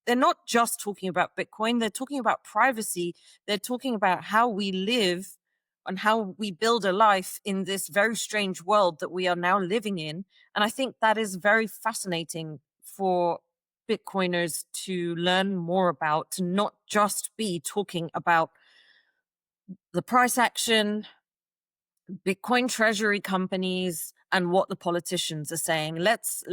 they're not just talking about Bitcoin. They're talking about privacy. They're talking about how we live and how we build a life in this very strange world that we are now living in. And I think that is very fascinating for Bitcoiners to learn more about, to not just be talking about the price action, Bitcoin treasury companies, and what the politicians are saying. Let's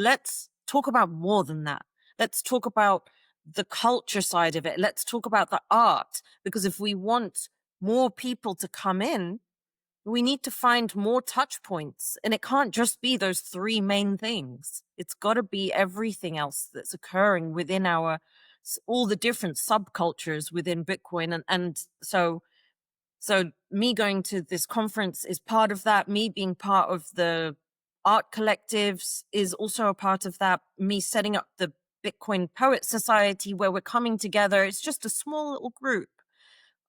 talk about more than that. Let's talk about the culture side of it. Let's talk about the art, because if we want more people to come in, we need to find more touch points, and it can't just be those three main things. It's got to be everything else that's occurring within all the different subcultures within Bitcoin. And so me going to this conference is part of that. Me being part of the art collectives is also a part of that. Me setting up the Bitcoin Poet Society, where we're coming together. It's just a small little group.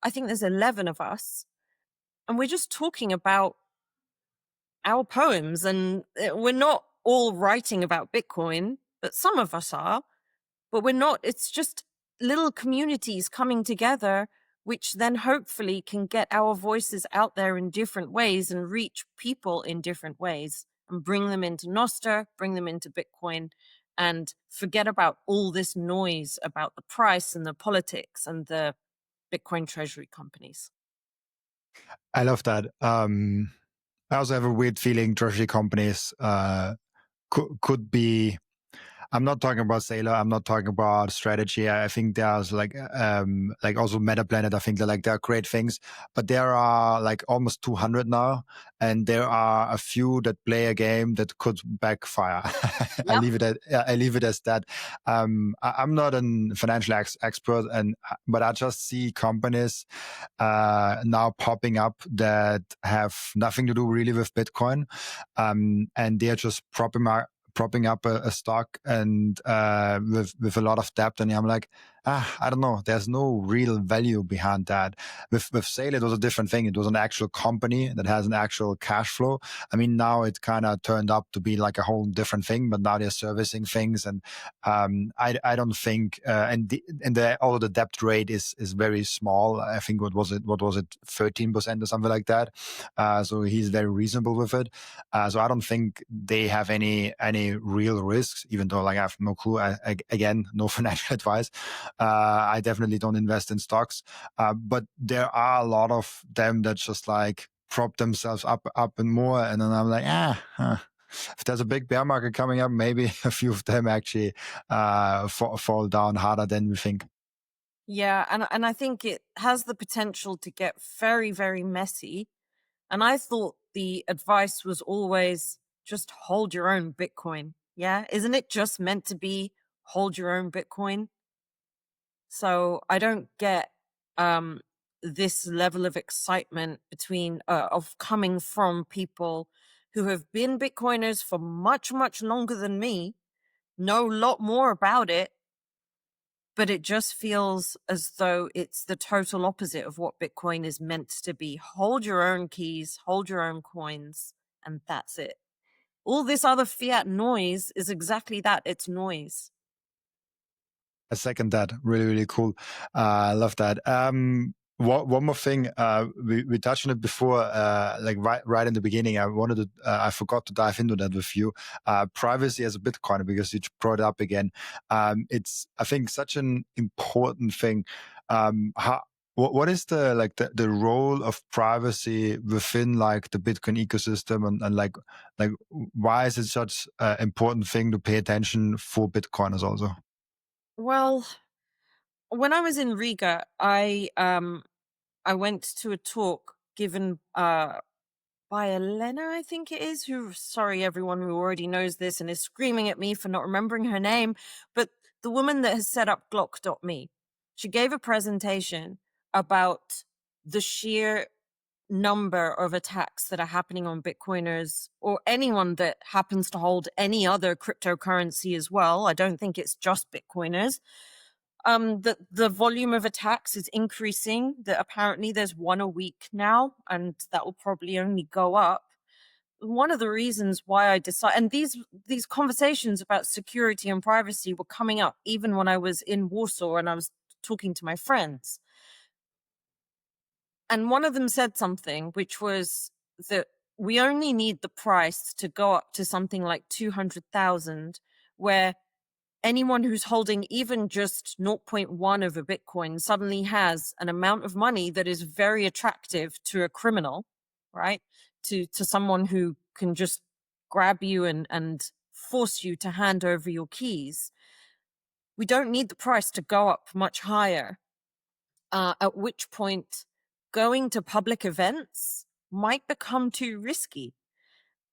I think there's 11 of us, and we're just talking about our poems, and we're not all writing about Bitcoin, but some of us are, but we're not. It's just little communities coming together, which then hopefully can get our voices out there in different ways and reach people in different ways and bring them into Nostr, bring them into Bitcoin, and forget about all this noise about the price and the politics and the Bitcoin treasury companies. I love that. I also have a weird feeling treasury companies could be. I'm not talking about Sailor. I'm not talking about strategy. I think there's like also Meta Planet. I think they're great things, but there are like almost 200 now, and there are a few that play a game that could backfire. Yeah. I leave it as that. I'm not a financial expert, but I just see companies now popping up that have nothing to do really with Bitcoin, and they're just propping up a stock and with a lot of debt, and I'm like, I don't know. There's no real value behind that. With Sale, it was a different thing. It was an actual company that has an actual cash flow. I mean, now it kind of turned up to be like a whole different thing, but now they're servicing things, and I don't think although the debt rate is very small. I think what was it 13% or something like that. So he's very reasonable with it. So I don't think they have any real risks, even though like I have no clue. Again, no financial advice. I definitely don't invest in stocks, but there are a lot of them that just like prop themselves up and more. And then I'm like, if there's a big bear market coming up, maybe a few of them actually fall down harder than we think. Yeah, and I think it has the potential to get very, very messy. And I thought the advice was always just hold your own Bitcoin. Yeah, isn't it just meant to be hold your own Bitcoin? So I don't get this level of excitement of coming from people who have been Bitcoiners for much, much longer than me, know a lot more about it, but it just feels as though it's the total opposite of what Bitcoin is meant to be. Hold your own keys, hold your own coins, and that's it. All this other fiat noise is exactly that. It's noise. I second that. Really, really cool. I love that. One more thing, we touched on it before, like right in the beginning. I forgot to dive into that with you. Privacy as a Bitcoiner, because you brought it up again. It's, I think, such an important thing. What is the role of privacy within like the Bitcoin ecosystem, and like why is it such an important thing to pay attention for Bitcoiners also? Well, when I was in Riga, I went to a talk given by Elena, I think it is, sorry everyone who already knows this and is screaming at me for not remembering her name, but the woman that has set up Glock.me. She gave a presentation about the sheer number of attacks that are happening on Bitcoiners or anyone that happens to hold any other cryptocurrency as well. I don't think it's just Bitcoiners. The volume of attacks is increasing. That apparently there's one a week now, and that will probably only go up. one of the reasons why I decided, and these conversations about security and privacy were coming up even when I was in Warsaw and I was talking to my friends. And one of them said something, which was that we only need the price to go up to something like 200,000, where anyone who's holding even just zero point 0.1 of a Bitcoin suddenly has an amount of money that is very attractive to a criminal, right? To someone who can just grab you and force you to hand over your keys. We don't need the price to go up much higher, at which point going to public events might become too risky.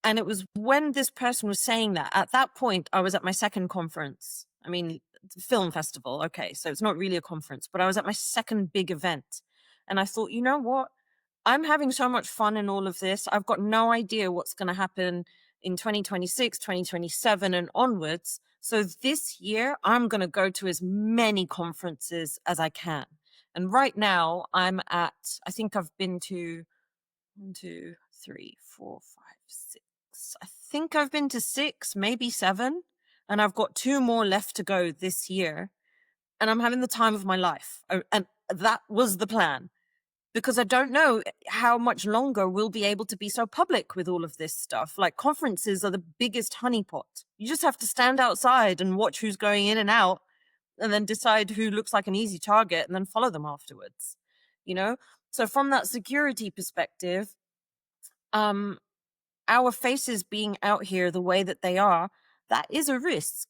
And it was when this person was saying that, at that point, I was at my second conference. I mean, film festival. Okay, so it's not really a conference, but I was at my second big event. And I thought, you know what? I'm having so much fun in all of this. I've got no idea what's going to happen in 2026, 2027 and onwards. So this year, I'm going to go to as many conferences as I can. And right now I'm at, I think I've been to 1, 2, 3, 4, 5, 6. I think I've been to 6, maybe 7. And I've got 2 more left to go this year. And I'm having the time of my life. And that was the plan, because I don't know how much longer we'll be able to be so public with all of this stuff. Like, conferences are the biggest honeypot. You just have to stand outside and watch who's going in and out, and then decide who looks like an easy target and then follow them afterwards, you know? So from that security perspective, our faces being out here the way that they are, that is a risk.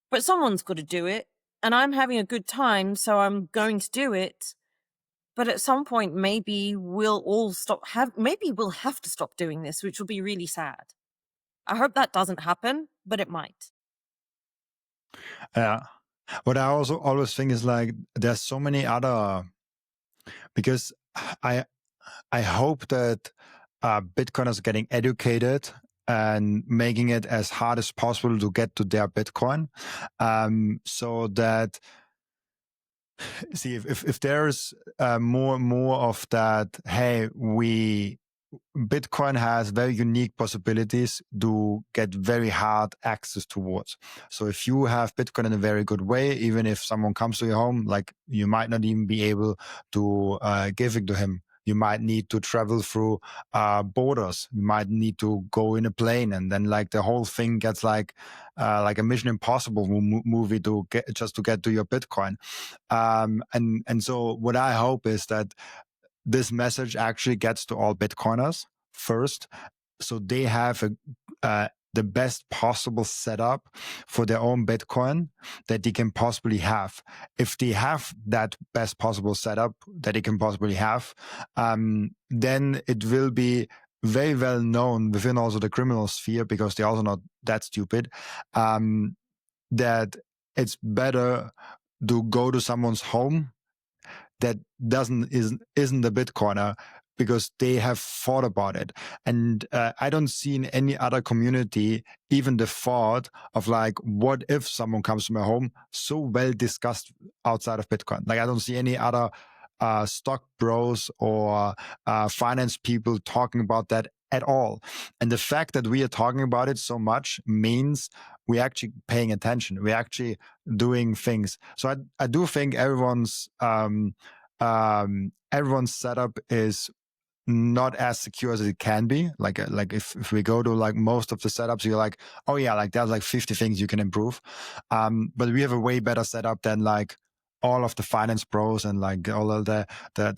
But someone's got to do it, and I'm having a good time, so I'm going to do it. But at some point, maybe we'll all maybe we'll have to stop doing this, which will be really sad. I hope that doesn't happen, but it might. Yeah. What I also always think is like there's so many other, because I I hope that Bitcoiners are getting educated and making it as hard as possible to get to their Bitcoin, so that, see, if there's more and more of that, hey, Bitcoin has very unique possibilities to get very hard access towards. So if you have Bitcoin in a very good way, even if someone comes to your home, like, you might not even be able to give it to him. You might need to travel through borders. You might need to go in a plane, and then like the whole thing gets like a Mission Impossible movie to get to your Bitcoin. And so what I hope is that this message actually gets to all Bitcoiners first, so they have the best possible setup for their own Bitcoin that they can possibly have. If they have that best possible setup that they can possibly have, then it will be very well known within also the criminal sphere, because they're also not that stupid, that it's better to go to someone's home that isn't a Bitcoiner, because they have thought about it. And I don't see in any other community even the thought of like, what if someone comes to my home, so well discussed outside of Bitcoin. Like, I don't see any other stock bros or finance people talking about that at all. And the fact that we are talking about it so much means we're actually paying attention. We're actually doing things. So I do think everyone's setup is not as secure as it can be. Like if we go to like most of the setups, you're like, oh yeah, like there's like 50 things you can improve. But we have a way better setup than like all of the finance pros and like all of the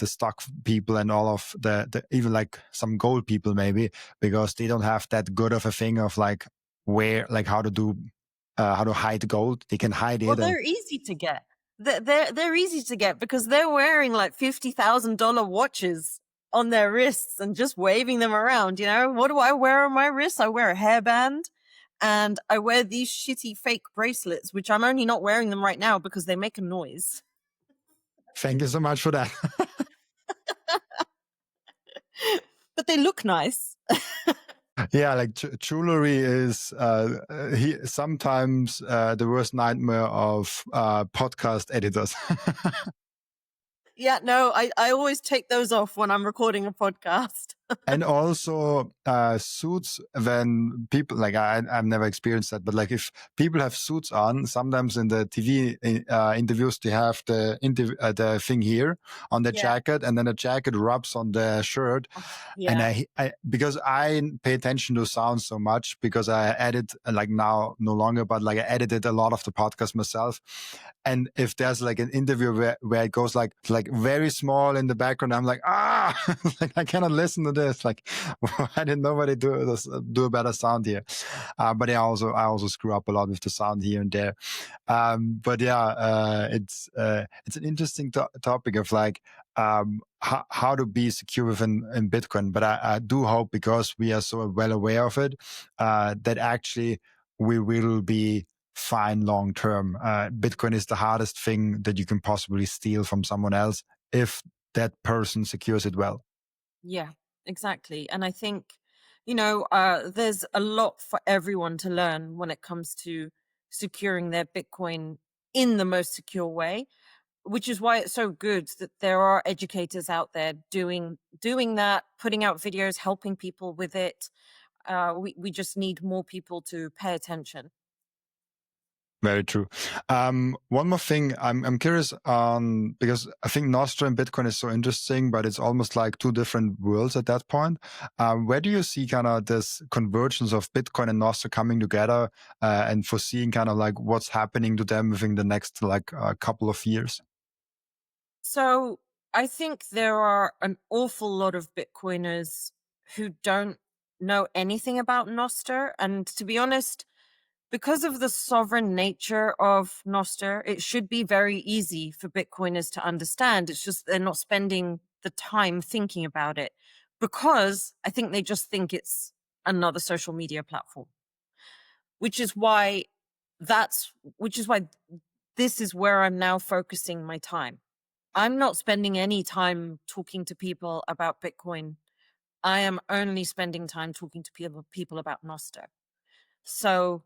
stock people and all of the even like some gold people maybe, because they don't have that good of a thing of like how to hide gold. They can hide Well, it. they're easy to get. They're easy to get because they're wearing like $50,000 watches on their wrists and just waving them around. You know, what do I wear on my wrists? I wear a hairband, and I wear these shitty fake bracelets, which I'm only not wearing them right now because they make a noise. Thank you so much for that. But they look nice. Yeah, like jewelry is sometimes the worst nightmare of podcast editors. Yeah, no, I always take those off when I'm recording a podcast. And also suits, when people, like I've never experienced that, but like if people have suits on, sometimes in the TV interviews, they have the thing here on the Yeah. jacket, and then the jacket rubs on the shirt. Oh, And yeah. I because I pay attention to sound so much, because I edit, like now no longer, but like I edited a lot of the podcast myself. And if there's like an interview where it goes like very small in the background, I'm like, like I cannot listen to this. Like, I didn't nobody do a better sound here. But I also screw up a lot with the sound here and there. But yeah, it's an interesting topic of like how to be secure within in Bitcoin. But I do hope, because we are so well aware of it, that actually we will be fine long term. Bitcoin is the hardest thing that you can possibly steal from someone else, if that person secures it well. Yeah, exactly. And I think, there's a lot for everyone to learn when it comes to securing their Bitcoin in the most secure way, which is why it's so good that there are educators out there doing that, putting out videos, helping people with it. We just need more people to pay attention. Very true. One more thing, I'm curious on, because I think Nostr and Bitcoin is so interesting, but it's almost like two different worlds at that point. Where do you see kind of this convergence of Bitcoin and Nostr coming together, and foreseeing kind of like what's happening to them within the next like couple of years? So I think there are an awful lot of Bitcoiners who don't know anything about Nostr. And to be honest, because of the sovereign nature of Nostr, it should be very easy for Bitcoiners to understand. It's just they're not spending the time thinking about it, because I think they just think it's another social media platform, which is why which is why this is where I'm now focusing my time. I'm not spending any time talking to people about Bitcoin. I am only spending time talking to people about Nostr. So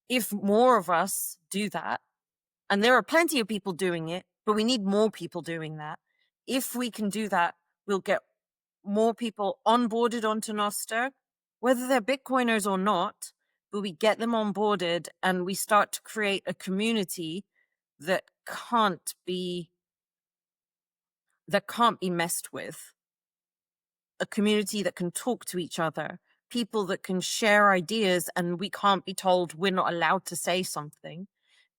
if more of us do that, and there are plenty of people doing it, but we need more people doing that. If we can do that, we'll get more people onboarded onto Nostr, whether they're Bitcoiners or not, but we get them onboarded and we start to create a community that can't be messed with, a community that can talk to each other, people that can share ideas, and we can't be told we're not allowed to say something.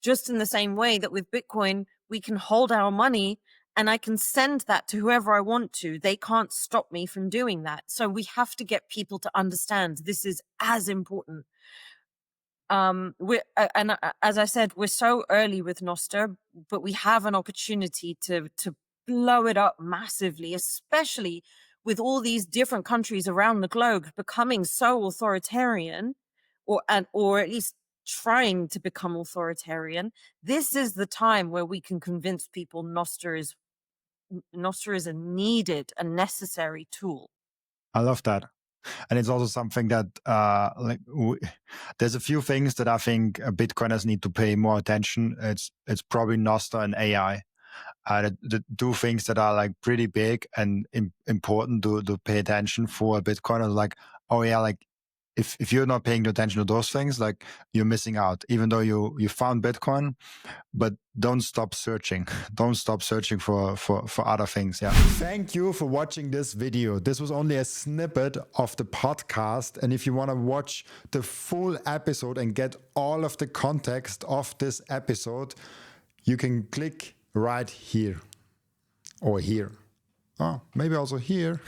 Just in the same way that with Bitcoin, we can hold our money and I can send that to whoever I want to. They can't stop me from doing that. So we have to get people to understand this is as important. As I said, we're so early with Nostr, but we have an opportunity to blow it up massively, especially with all these different countries around the globe becoming so authoritarian, or at least trying to become authoritarian. This is the time where we can convince people Nostr is a needed and necessary tool. I love that. And it's also something that there's a few things that I think Bitcoiners need to pay more attention. It's probably Nostr and AI. The two things that are like pretty big and important to pay attention for a Bitcoiner. Like, oh yeah, like if you're not paying attention to those things, like you're missing out. Even though you found Bitcoin, but don't stop searching. Don't stop searching for other things. Yeah. Thank you for watching this video. This was only a snippet of the podcast. And if you want to watch the full episode and get all of the context of this episode, you can click right here or here. Oh, maybe also here.